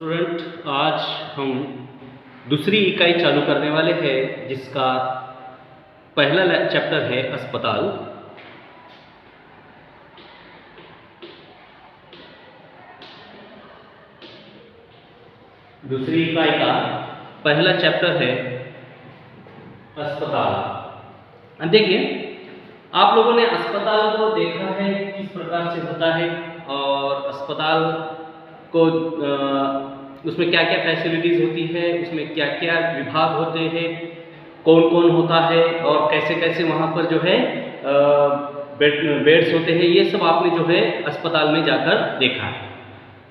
Student, आज हम दूसरी इकाई चालू करने वाले हैं जिसका पहला चैप्टर है अस्पताल। दूसरी इकाई का पहला चैप्टर है अस्पताल। देखिए, आप लोगों ने अस्पताल को देखा है किस प्रकार से होता है और अस्पताल को उसमें क्या क्या फैसिलिटीज़ होती है, उसमें क्या क्या विभाग होते हैं, कौन कौन होता है और कैसे कैसे वहाँ पर जो है बेड्स होते हैं। ये सब आपने जो है अस्पताल में जाकर देखा है,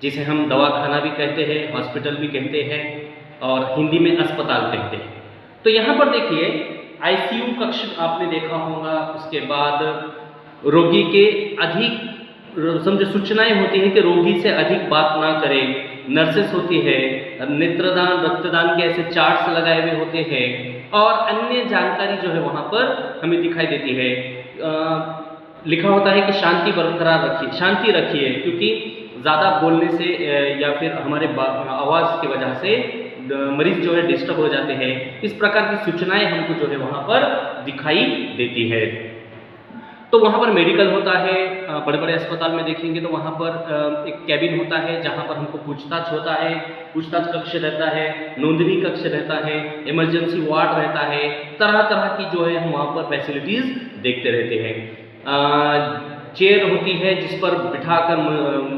जिसे हम दवाखाना भी कहते हैं, हॉस्पिटल भी कहते हैं और हिंदी में अस्पताल कहते हैं। तो यहाँ पर देखिए, आईसीयू कक्ष आपने देखा होगा। उसके बाद रोगी के अधिक समझो सूचनाएं होती हैं कि रोगी से अधिक बात ना करें। नर्सेस होती है, नेत्रदान रक्तदान के ऐसे चार्ट्स लगाए हुए होते हैं और अन्य जानकारी जो है वहाँ पर हमें दिखाई देती है। लिखा होता है कि शांति बरकरार रखिए, शांति रखिए, क्योंकि ज़्यादा बोलने से या फिर हमारे आवाज़ की वजह से मरीज जो है डिस्टर्ब हो जाते हैं। इस प्रकार की सूचनाएं हमको जो है वहाँ पर दिखाई देती है। तो वहाँ पर मेडिकल होता है। बड़े बड़े अस्पताल में देखेंगे तो वहाँ पर एक कैबिन होता है जहाँ पर हमको पूछताछ होता है, पूछताछ कक्ष रहता है, नोंदनी कक्ष रहता है, इमरजेंसी वार्ड रहता है। तरह तरह की जो है हम वहाँ पर फैसिलिटीज़ देखते रहते हैं। चेयर होती है जिस पर बिठाकर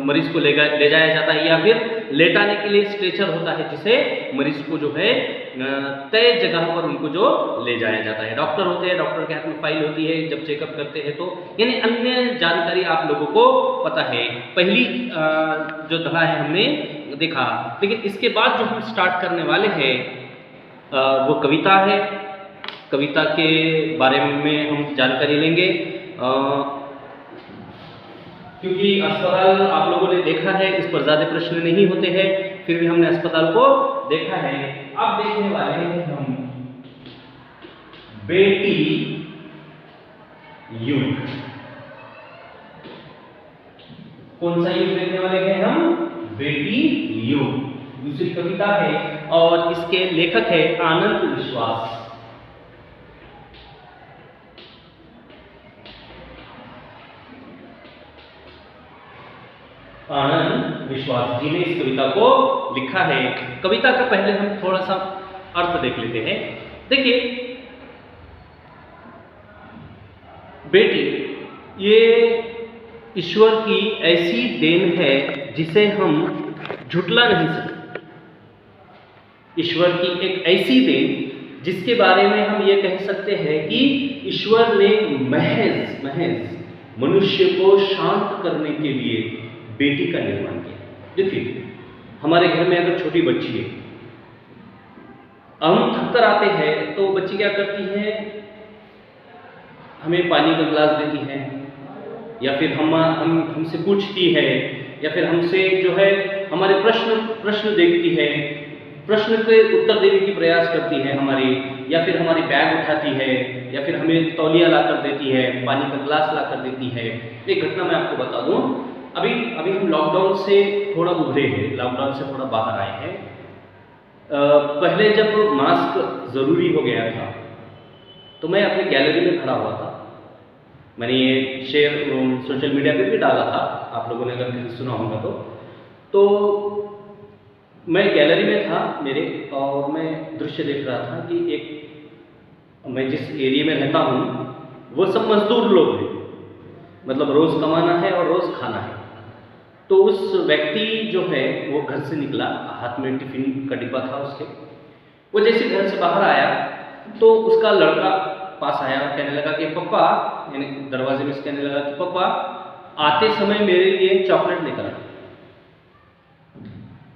मरीज को ले जाया जाता है, या फिर लेटाने के लिए स्ट्रेचर होता है जिसे मरीज को जो है तय जगह पर उनको जो ले जाया जाता है। डॉक्टर होते हैं, डॉक्टर के हाथ में फाइल होती है जब चेकअप करते हैं। तो यानी अन्य जानकारी आप लोगों को पता है। पहली जो धड़ा है हमने देखा, लेकिन इसके बाद जो हम स्टार्ट करने वाले हैं वो कविता है। कविता के बारे में हम जानकारी लेंगे, क्योंकि अस्पताल आप लोगों ने देखा है, इस पर ज़्यादा प्रश्न नहीं होते हैं, फिर भी हमने अस्पताल को देखा है। अब देखने वाले हैं हम बेटी युग। कौन सा युग देखने वाले हैं हम? बेटी युग दूसरी कविता है और इसके लेखक है आनंद विश्वास। आनंद विश्वास जी ने इस कविता को लिखा है। कविता का पहले हम थोड़ा सा अर्थ देख लेते हैं। देखिए, बेटी ये ईश्वर की ऐसी देन है जिसे हम झुटला नहीं सकते। ईश्वर की एक ऐसी देन जिसके बारे में हम ये कह सकते हैं कि ईश्वर ने महज मनुष्य को शांत करने के लिए बेटी का निर्माण किया। देखिए, हमारे घर में अगर छोटी बच्ची है, हम थक कर आते हैं तो बच्ची क्या करती है? हमें पानी का गिलास देती है, या फिर हमसे पूछती है, या फिर हमसे जो है हमारे प्रश्न देखती है, प्रश्न के उत्तर देने की प्रयास करती है हमारी, या फिर हमारी बैग उठाती है, या फिर हमें तौलिया ला कर देती है, पानी का गिलास ला कर देती है। एक घटना मैं आपको बता दूं। अभी हम लॉकडाउन से थोड़ा उभरे हैं, लॉकडाउन से थोड़ा बाहर आए हैं। पहले जब मास्क ज़रूरी हो गया था तो मैं अपनी गैलरी में खड़ा हुआ था। मैंने ये शेयर सोशल मीडिया पे भी डाला था, आप लोगों ने अगर किसी सुना होगा तो मैं गैलरी में था मेरे, और मैं दृश्य देख रहा था कि मैं जिस एरिया में रहता हूँ वो सब मजदूर लोग हैं, मतलब रोज़ कमाना है और रोज़ खाना है। तो उस व्यक्ति जो है वो घर से निकला, हाथ में टिफिन का डिब्बा था उसके। वो जैसे घर से बाहर आया तो उसका लड़का पास आया और कहने लगा कि पप्पा, यानी दरवाजे में से कहने लगा कि पप्पा आते समय मेरे लिए चॉकलेट लेकर आए।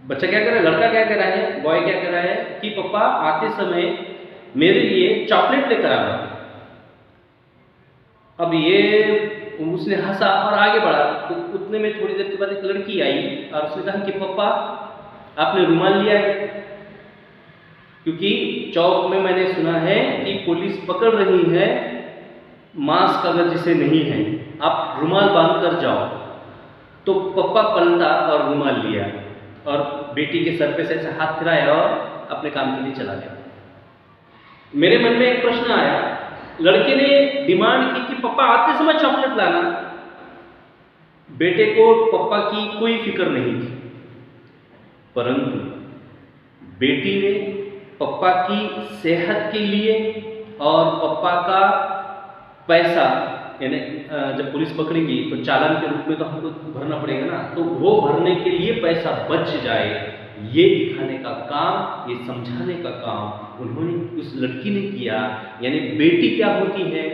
बच्चा क्या कर रहा है, लड़का क्या कर रहा है, बॉय क्या कर रहा है कि पप्पा आते समय मेरे लिए चॉकलेट लेकर आना। अब ये उसने हंसा और आगे बढ़ा। तो उतने में थोड़ी देर के बाद एक लड़की आई और उसने कहा कि पप्पा आपने रुमाल लिया है? क्योंकि चौक में मैंने सुना है कि पुलिस पकड़ रही है मास्क अगर जिसे नहीं है, आप रुमाल बांध कर जाओ। तो पप्पा पलटा और रुमाल लिया। और बेटी के सर पे से ऐसे हाथ फिराया और अपने काम के लिए चला गया। मेरे मन में एक प्रश्न आया, लड़के ने डिमांड की कि पापा आते समय चॉकलेट लाना। बेटे को पापा की कोई फिक्र नहीं थी, परंतु बेटी ने पापा की सेहत के लिए और पापा का पैसा, यानी जब पुलिस पकड़ेगी तो चालान के रूप में तो हमको भरना पड़ेगा ना, तो वो भरने के लिए पैसा बच जाए, ये दिखाने का काम, ये समझाने का काम उन्होंने, उस लड़की ने किया। यानी बेटी क्या होती है,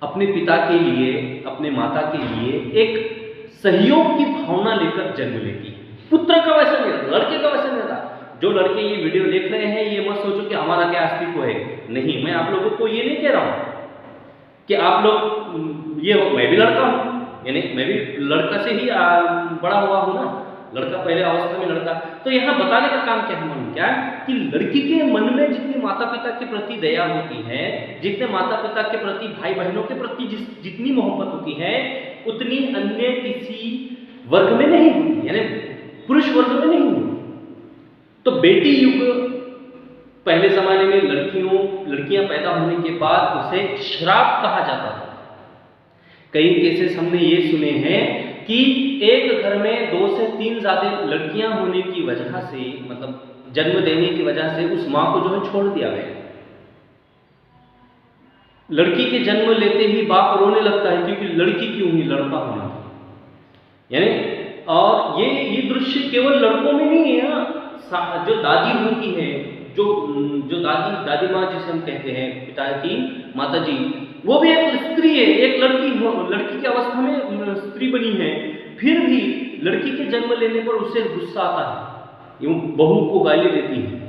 अपने पिता के लिए, अपने माता के लिए एक सहयोग की भावना लेकर जन्म लेती है। पुत्र का वैसा नहीं था, लड़के का वैसा नहीं था। जो लड़के ये वीडियो देख रहे हैं, ये मत सोचो कि हमारा क्या अस्तित्व है, नहीं, मैं आप लोगों को ये नहीं कह रहा हूं कि आप लोग ये हो, मैं भी लड़का हूं, यानी मैं भी लड़का से ही बड़ा हुआ हूं ना, लड़का पहले अवस्था में लड़का। तो यहाँ बताने का काम क्या है, मन क्या कि लड़की के मन में जितनी माता पिता के प्रति दया होती है, जितने माता पिता के प्रति, भाई बहनों के प्रति जितनी मोहब्बत होती है, उतनी अन्य किसी वर्ग में नहीं होती, यानी पुरुष वर्ग में नहीं होती। तो बेटी युग पहले जमाने में लड़कियां पैदा होने के बाद उसे श्राप कहा जाता था। कई केसेस हमने ये सुने हैं कि एक घर में 2 से 3 ज्यादा लड़कियां होने की वजह से, मतलब जन्म देने की वजह से उस मां को जो है छोड़ दिया गया। लड़की के जन्म लेते ही बाप रोने लगता है, क्योंकि लड़की क्यों ही, लड़का होना था। यानी और ये दृश्य केवल लड़कों में नहीं है, जो दादी होती है, जो दादी माँ जिसे हम कहते हैं, पिता की माता जी, वो भी एक स्त्री है, एक लड़की की अवस्था में स्त्री बनी है, फिर भी लड़की के जन्म लेने पर उसे गुस्सा आता है, यूं बहू को गाली देती है।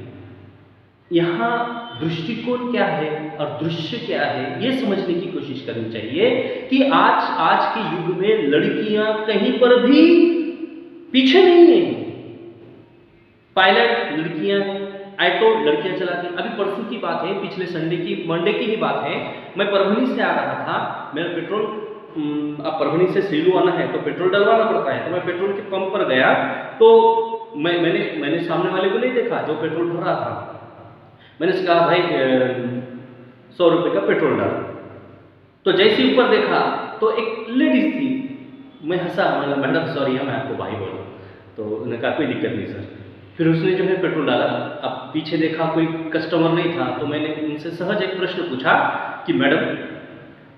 यहाँ दृष्टिकोण क्या है और दृश्य क्या है, ये समझने की कोशिश करनी चाहिए कि आज के युग में लड़कियां कहीं पर भी पीछे नहीं है। पायलट लड़कियां हैं, ऑटो लड़कियां चलाती हैं। अभी परसों की बात है, पिछले मंडे की ही बात है, मैं परभनी से आ रहा था, मेरा पेट्रोल, अब परभनी से सेलू आना है तो पेट्रोल डलवाना पड़ता है, तो मैं पेट्रोल के पंप पर गया, तो मैंने सामने वाले को नहीं देखा जो पेट्रोल भर रहा था। मैंने उससे कहा, भाई 100 रुपये का पेट्रोल डाल। तो जैसे ही ऊपर देखा तो एक लेडीज थी, मैं हंसा, मैडम सॉरी है, मैं आपको भाई बोलूँ, तो उन्होंने कहा कोई दिक्कत नहीं सर। फिर उसने जो है पेट्रोल डाला। अब पीछे देखा कोई कस्टमर नहीं था, तो मैंने उनसे सहज एक प्रश्न पूछा कि मैडम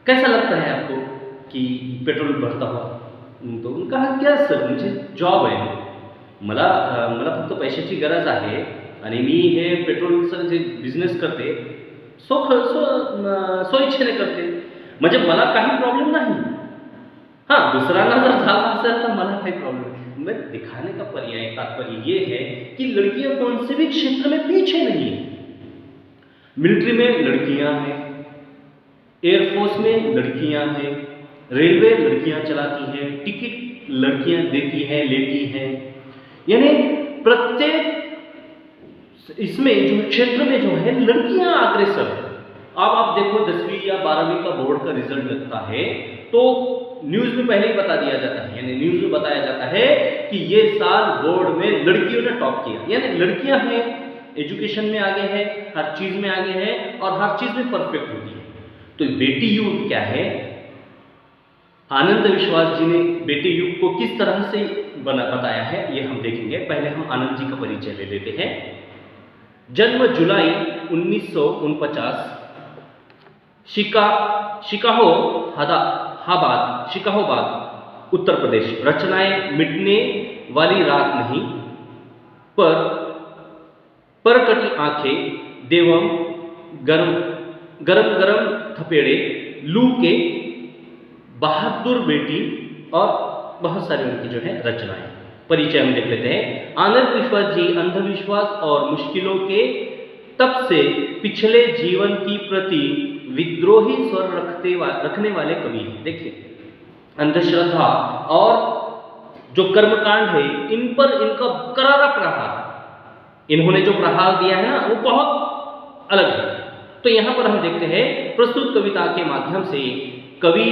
कैसा लगता है आपको कि पेट्रोल भरता हुआ? तो उन्होंने कहा, क्या सर, मुझे जॉब आहे, मला फक्त पैशाची गरज आहे आणि मी हे पेट्रोलचं जे बिझनेस करते सो इच्छेने करते, म्हणजे मला काही प्रॉब्लेम नाही। हाँ, दूसरांना जर झाला असेल तर मला काही प्रॉब्लेम नहीं। मैं दिखाने का तात्पर्य ये है कि लड़कियां कौन से भी क्षेत्र में पीछे नहीं है। मिलिट्री में लड़कियां हैं, एयरफोर्स में लड़कियां हैं, रेलवे लड़कियां चलाती हैं, टिकट लड़कियां देती हैं, लेती हैं, यानी प्रत्येक इसमें जो क्षेत्र में जो है लड़कियां अग्रसर है। अब आप देखो 10वीं या 12वीं का बोर्ड का रिजल्ट लगता है तो न्यूज में पहले ही बता दिया जाता है, यानी न्यूज में बताया जाता है कि ये साल बोर्ड में लड़कियों ने टॉप किया, यानी लड़कियां हैं, एजुकेशन में आगे है, हर चीज में आगे है और हर चीज में परफेक्ट होती है। तो बेटी युग क्या है, आनंद विश्वास जी ने बेटी युग को किस तरह से बताया है ये हम देखेंगे। पहले हम आनंद जी का परिचय ले लेते हैं। जन्म जुलाई 1949, शिकाहोबाद उत्तर प्रदेश। रचनाएं मिटने वाली रात नहीं, परकटी आंखें, देवम, गरम गरम थपेड़े, लू के, बहादुर बेटी और बहुत सारी उनकी जो है रचनाएं। परिचय हम देख लेते हैं। आनंद विश्वास जी अंधविश्वास और मुश्किलों के तब से पिछले जीवन की प्रति विद्रोही स्वर रखने वाले कवि हैं। देखिए, अंधश्रद्धा और जो कर्मकांड है इन पर इनका करारा प्रहार, इन्होंने जो प्रहार दिया है ना वो बहुत अलग है। तो यहां पर हम देखते हैं प्रस्तुत कविता के माध्यम से कवि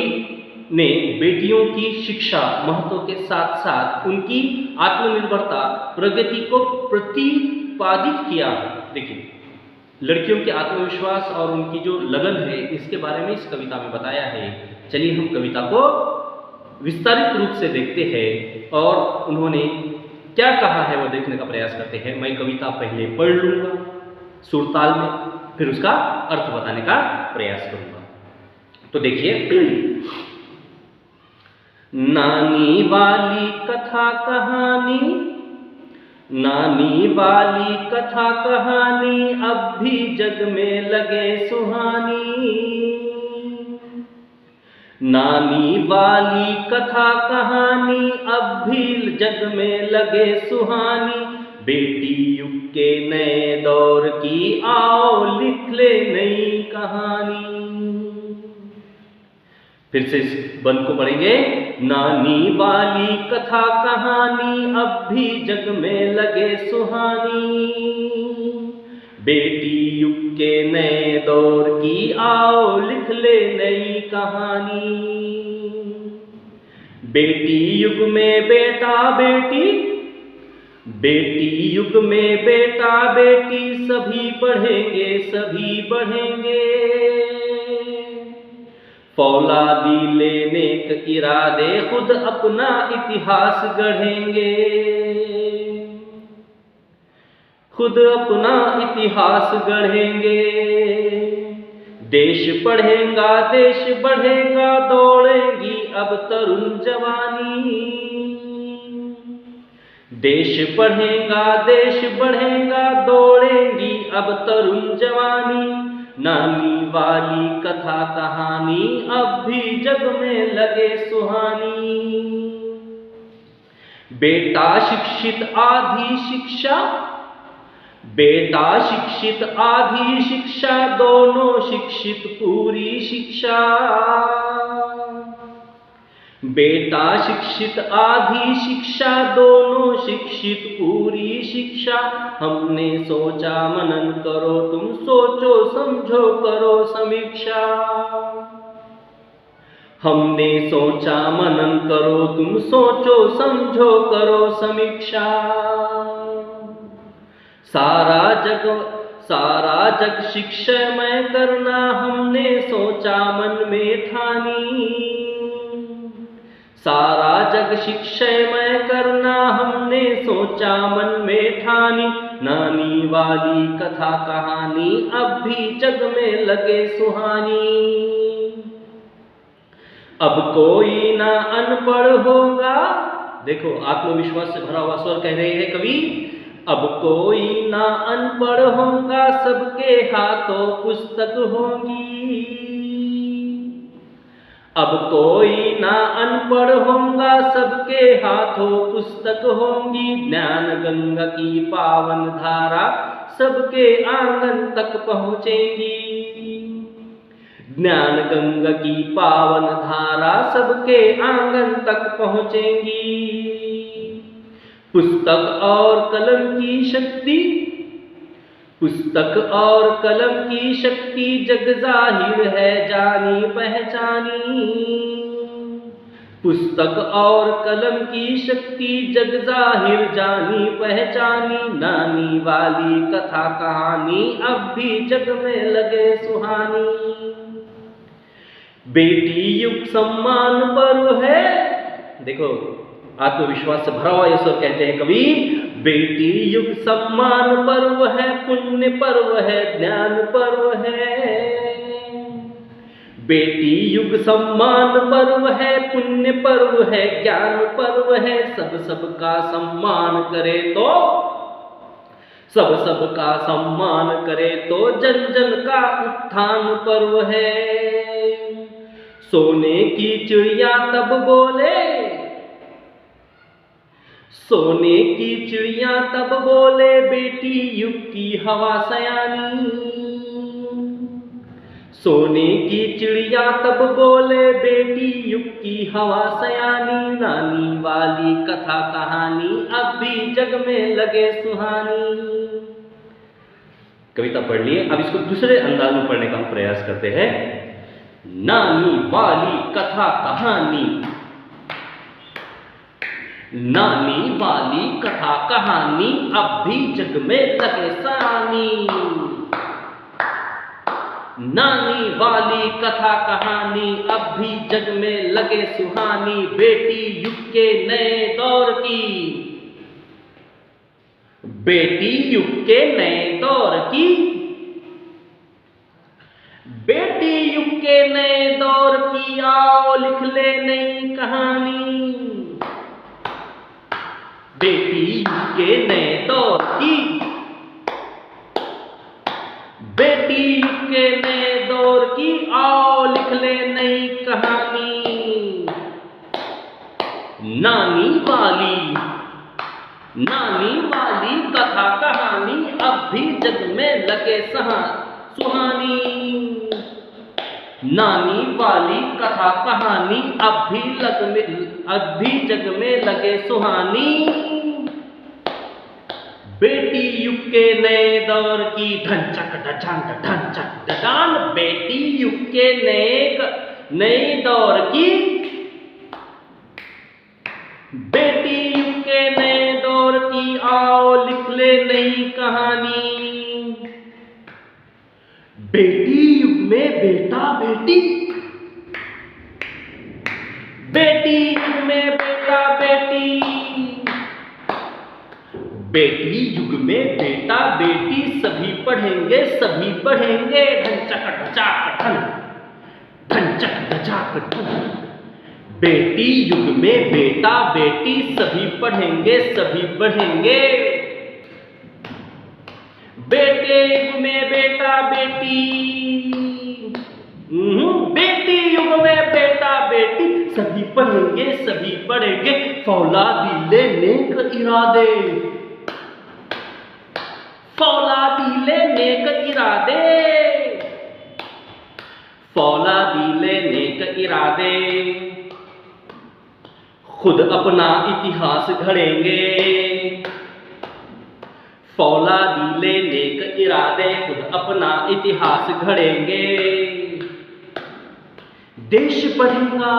ने बेटियों की शिक्षा महत्व के साथ साथ उनकी आत्मनिर्भरता प्रगति को प्रतिपादित किया। देखिए, लड़कियों के आत्मविश्वास और उनकी जो लगन है इसके बारे में इस कविता में बताया है। चलिए हम कविता को विस्तारित रूप से देखते हैं और उन्होंने क्या कहा है वो देखने का प्रयास करते हैं। मैं कविता पहले पढ़ लूंगा सुरताल में, फिर उसका अर्थ बताने का प्रयास करूंगा। तो देखिए, नानी वाली कथा कहानी, नानी वाली कथा कहानी अब भी जग में लगे सुहानी। नानी वाली कथा कहानी अब भी जग में लगे सुहानी। बेटी युग के नए दौर की आओ लिख ले नई कहानी। फिर से इस बंद को पढ़ेंगे। नानी वाली कथा कहानी अब भी जग में लगे सुहानी। बेटी युग के नए दौर की आओ लिख ले नई कहानी। बेटी युग में बेटा बेटी, बेटी युग में बेटा बेटी सभी पढ़ेंगे सभी बढ़ेंगे। फौलादी लेने के इरादे खुद अपना इतिहास गढ़ेंगे। खुद अपना इतिहास गढ़ेंगे। देश पढ़ेगा देश बढ़ेगा दौड़ेगी अब तरुण जवानी। देश पढ़ेगा देश बढ़ेगा दौड़ेगी अब तरुण जवानी। नानी वाली कथा कहानी अब भी जग में लगे सुहानी। बेटा शिक्षित आधी शिक्षा, बेटा शिक्षित आधी शिक्षा दोनों शिक्षित पूरी शिक्षा। बेटा शिक्षित आधी शिक्षा दोनों शिक्षित पूरी शिक्षा। हमने सोचा मनन करो तुम सोचो समझो करो समीक्षा। हमने सोचा मनन करो तुम सोचो समझो करो समीक्षा। सारा जग शिक्षामय करना हमने सोचा मन में ठानी। सारा जग शिक्षामय करना हमने सोचा मन में ठानी। नानी वाली कथा कहानी अब भी जग में लगे सुहानी। अब कोई ना अनपढ़ होगा, देखो आत्मविश्वास से भरा हुआ स्वर कह रहे हैं कवि। अब कोई ना अनपढ़ होगा सबके हाथों पुस्तक होगी। अब कोई ना अनपढ़ होगा सबके हाथों पुस्तक होंगी। ज्ञान गंगा की पावन धारा सबके आंगन तक पहुँचेगी। ज्ञान गंगा की पावन धारा सबके आंगन तक पहुँचेगी। पुस्तक और कलम की शक्ति, पुस्तक और कलम की शक्ति जग जाहिर है जानी पहचानी। पुस्तक और कलम की शक्ति जग जाहिर जानी पहचानी। नानी वाली कथा कहानी अब भी जग में लगे सुहानी। बेटी युग सम्मान पर्व है, देखो आत्मविश्वास से भरा हुआ ये स्वर कहते हैं कवि। बेटी युग सम्मान पर्व है, पुण्य पर्व है, ज्ञान पर्व है। बेटी युग सम्मान पर्व है, पुण्य पर्व है, ज्ञान पर्व है। सबका सम्मान करे तो, सबका सम्मान करे तो जन जन का उत्थान पर्व है। सोने की चिड़िया तब बोले, सोने की चिड़िया तब बोले बेटी युग की हवा सयानी। सोने की चिड़िया तब बोले बेटी युग की हवा सयानी। नानी वाली कथा कहानी अब भी जग में लगे सुहानी। कविता पढ़ लिए, अब इसको दूसरे अंदाज में पढ़ने का हम प्रयास करते हैं। नानी वाली कथा कहानी, नानी वाली कथा कहानी अब भी जग में लगे सराहनी। नानी वाली कथा कहानी अब भी जग में लगे सुहानी। बेटी युग के नए दौर की, बेटी युग के नए दौर की, बेटी युग के नए दौर की, आओ लिख ले नई कहानी। बेटी युग के नए दौर की, बेटी युग के नए दौर की, आओ लिख ले नई कहानी। नानी वाली कथा कहानी अब भी जग में लगे सुहानी। नानी वाली कथा कहानी अब भी जग में लगे सुहानी। बेटी युग के नए दौर की, ढंचक ढडान, बेटी युग के नए दौर की, बेटी युग के नए दौर की, आओ लिख ले नई कहानी। बेटी युग में बेटा बेटी, बेटी युग में बेटा बेटी, बेटी युग में बेटा बेटी, सभी पढ़ेंगे सभी बढ़ेंगे। ढंचक ढजाक ढन, बेटी युग में बेटा बेटी, सभी पढ़ेंगे सभी बढ़ेंगे। बेटे युग में बेटा बेटी, बेटी युग में बेटा बेटी, सभी पढ़ेंगे सभी पढ़ेंगे। फौलादी ले नेक इरादे, फौलादी ले नेक इरादे, फौलादी ले नेक इरादे, खुद अपना इतिहास घड़ेंगे। फौलादी ले नेक इरादे, खुद अपना इतिहास घड़ेंगे। देश बढ़ेगा,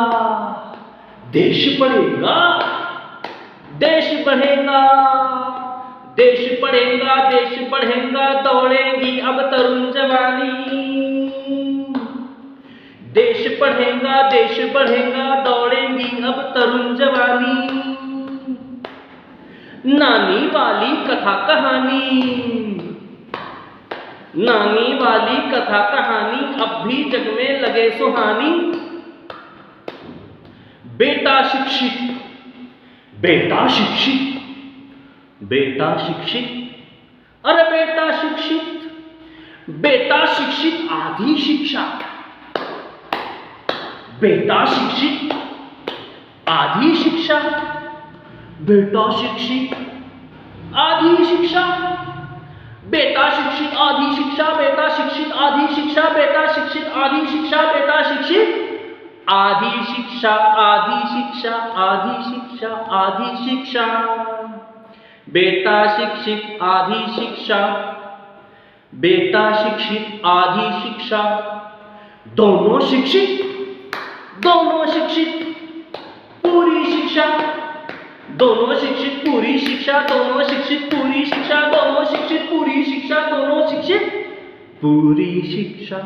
देश बढ़ेगा, देश बढ़ेगा, देश बढ़ेगा, देश बढ़ेगा, दौड़ेगी अब तरुण जवानी। देश बढ़ेगा, देश बढ़ेगा, दौड़ेगी अब तरुण जवानी। नानी वाली कथा कहानी, नानी वाली कथा कहानी अब भी जग में लगे सुहानी। बेटा शिक्षित, बेटा शिक्षित, बेटा शिक्षित, अरे बेटा शिक्षित, बेटा शिक्षित, आधी शिक्षा। बेटा शिक्षित, आधी शिक्षा, बेटा शिक्षित, आधी शिक्षा, बेटा शिक्षित, आधी शिक्षा, बेटा शिक्षित, आधी शिक्षा, बेटा शिक्षित, आधी शिक्षा, बेटा शिक्षित, आधी शिक्षा, आधी शिक्षा, आधी शिक्षा, आधी शिक्षा, बेटा शिक्षित, आधी शिक्षा, बेटा शिक्षित, आधी शिक्षा, दोनों शिक्षित, दोनों शिक्षित, पूरी शिक्षा, दोनों शिक्षित पूरी शिक्षा, दोनों शिक्षित पूरी शिक्षा, दोनों शिक्षित पूरी शिक्षा, दोनों शिक्षित पूरी शिक्षा,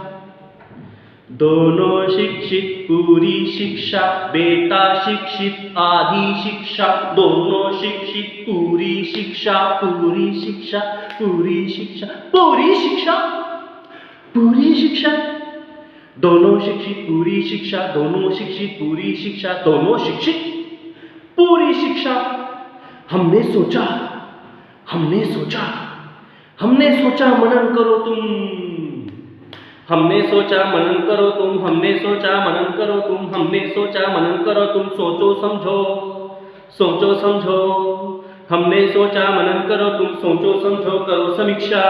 दोनों शिक्षित पूरी शिक्षा, बेटा शिक्षित, आधी शिक्षा, दोनों शिक्षित पूरी शिक्षा, पूरी शिक्षा, पूरी शिक्षा, पूरी शिक्षा, पूरी शिक्षा, दोनों शिक्षित पूरी शिक्षा, दोनों शिक्षित पूरी शिक्षा, दोनों शिक्षित पूरी शिक्षा। हमने सोचा, हमने सोचा, हमने सोचा मनन करो तुम, हमने सोचा मनन करो तुम, हमने सोचा मनन करो तुम, हमने सोचा मनन करो तुम, सोचो समझो, सोचो समझो, हमने सोचा मनन करो तुम, सोचो समझो करो समीक्षा,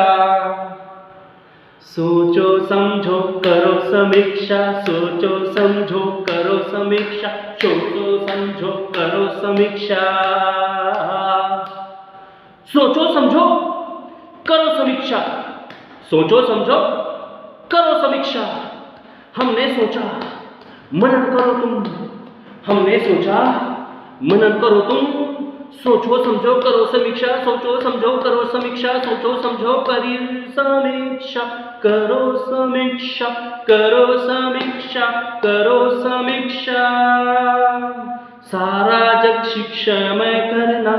सोचो समझो करो समीक्षा, सोचो समझो करो समीक्षा, सोचो समझो करो समीक्षा, सोचो समझो करो समीक्षा, सोचो समझो करो समीक्षा। हमने सोचा मनन करो तुम, हमने सोचा, मनन करो तुम, सोचो समझो करो समीक्षा, सोचो समझो करो समीक्षा, सोचो समझो करी समीक्षा, करो समीक्षा, करो समीक्षा, करो समीक्षा। सारा जग शिक्षामय करना,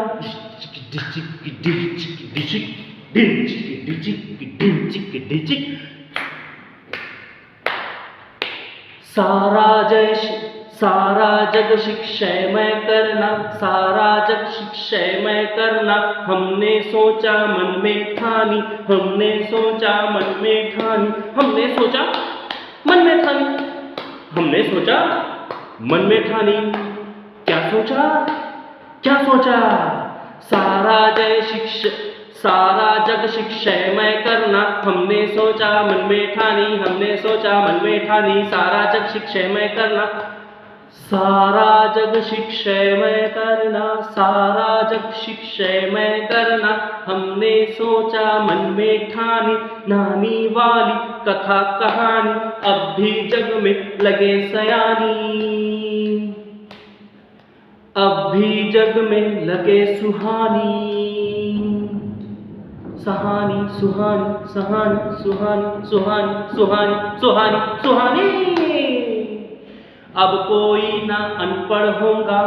सारा जग शिक्षामय करना, सारा जग शिक्षामय करना, हमने सोचा मन में ठानी, हमने सोचा मन में ठानी, हमने सोचा मन में ठानी, हमने सोचा मन में ठानी। क्या सोचा, क्या सोचा? सारा जग शिक्षामय करना, हमने सोचा मन में ठानी, हमने सोचा मन में ठानी, सारा जग शिक्षामय करना, सारा जग शिक्षामय करना, सारा जग शिक्षामय करना, हमने सोचा मन में ठानी, नानी वाली कथा कहानी, अब भी जग में लगे सयानी, अब भी जग में लगे सुहानी, सहानी सुहानी सहानी सुहानी सुहानी सुहानी सुहानी सुहानी। अब कोई ना अनपढ़ होगा,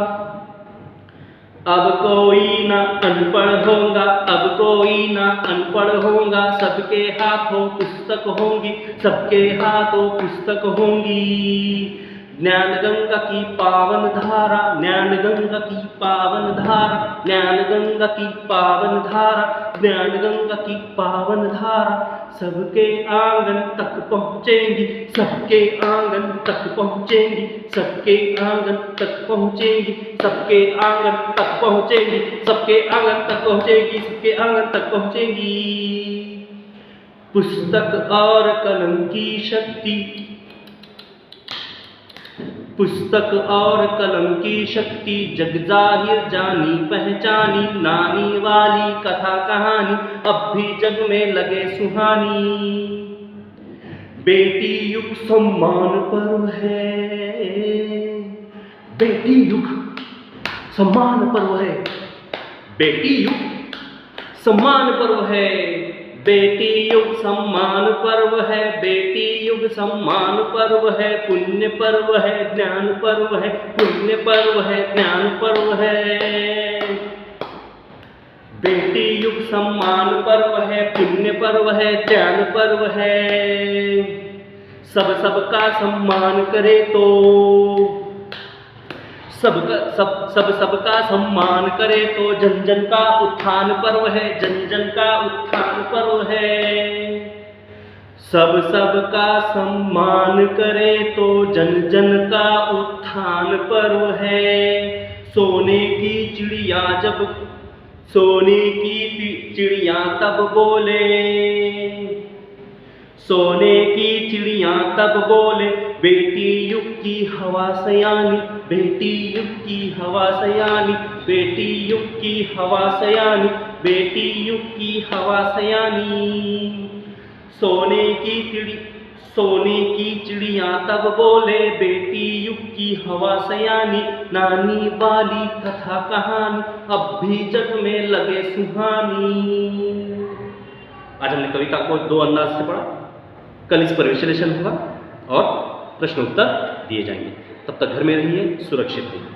अब कोई ना अनपढ़ होगा, अब कोई ना अनपढ़ होगा, सबके हाथों पुस्तक होंगी, सबके हाथों पुस्तक होंगी। ज्ञान गंगा की पावन धारा, ज्ञान गंगा की पावन धारा, ज्ञान गंगा की पावन धारा, ज्ञान गंगा की पावन धारा, सबके आंगन तक पहुँचेंगी, सबके आंगन तक पहुँचेंगी, सबके आंगन तक पहुँचेंगी, सबके आंगन तक पहुँचेंगी, सबके आंगन तक पहुँचेंगी, सबके आंगन तक पहुँचेंगी। पुस्तक और कलम की शक्ति, पुस्तक और कलम की शक्ति, जग जाहिर जानी पहचानी, नानी वाली कथा कहानी, अब भी जग में लगे सुहानी। बेटी युग सम्मान पर्व है, बेटी युग सम्मान पर्व है, बेटी युग सम्मान पर्व है, बेटी युग सम्मान पर्व है, बेटी युग सम्मान पर्व है, पुण्य पर्व है, ज्ञान पर्व है, पुण्य पर्व है, ज्ञान पर्व है। बेटी युग सम्मान पर्व है, पुण्य पर्व है, ज्ञान पर्व है। सबका सम्मान करे तो सबका सम्मान करे तो, जन जन का उत्थान पर्व है, जन जन का उत्थान पर्व है। सबका सम्मान करे तो, जन जन का उत्थान पर्व है। सोने की चिड़िया जब, सोने की चिड़िया तब बोले, सोने की चिड़िया तब बोले, बेटी युग की हवा सयानी, बेटी युग की हवा सयानी, बेटी युग की हवा सयानी, बेटी युग की हवा सयानी। सोने की चिड़िया तब बोले, बेटी युग की हवा सयानी, नानी वाली कथा कहानी, अब भी जग में लगे सुहानी। आज हमने कविता को 2 अंदाज से पढ़ा, कल इस पर विश्लेषण होगा और प्रश्न उत्तर दिए जाएंगे। तब तक घर में रहिए, सुरक्षित रहिए।